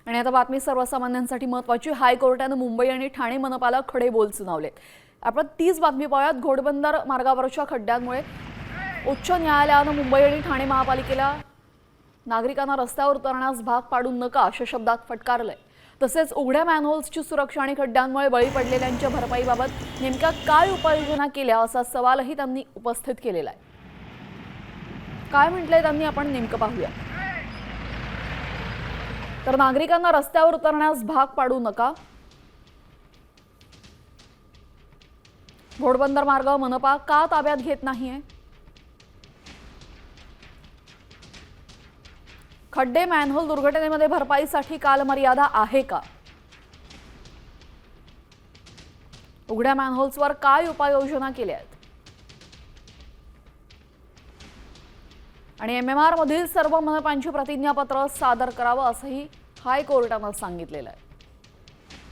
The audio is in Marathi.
आणि आता बातमी सर्वसामान्यांसाठी महत्त्वाची। हायकोर्टाने मुंबई आणि ठाणे मनपाला खडे बोल सुनावले। आपण 30 बातमी पाहूयात। घोडबंदर मार्गावरच्या खड्ड्यांमुळे उच्च न्यायालयाने मुंबई आणि ठाणे महापालिकेला नागरिकांना रस्त्यावर उतरण्यास भाग पाडू नका अशा शब्दात फटकारलंय। तसेच उघड्या मॅनहोल्सची सुरक्षा आणि खड्ड्यांमुळे बळी पडलेल्यांच्या भरपाईबाबत नेमक्या काय उपाययोजना केल्या असा सवालही त्यांनी उपस्थित केलेला आहे। काय म्हटलंय त्यांनी आपण नेमकं पाहूया। तर नागरिकांना रस्त्यावर उतरण्यास भाग पाडू नका। घोडबंदर मार्ग मनपा का ताब्यात घेत नाहीये? खड्डे मॅनहोल दुर्घटनेमध्ये भरपाईसाठी कालमर्यादा आहे का? उघड्या मॅनहोल्सवर काय उपाययोजना केल्या आहेत? आणि MMR मधील सर्व मनपांची प्रतिज्ञापत्र सादर करावं असंही हायकोर्टाने सांगितलेलं आहे।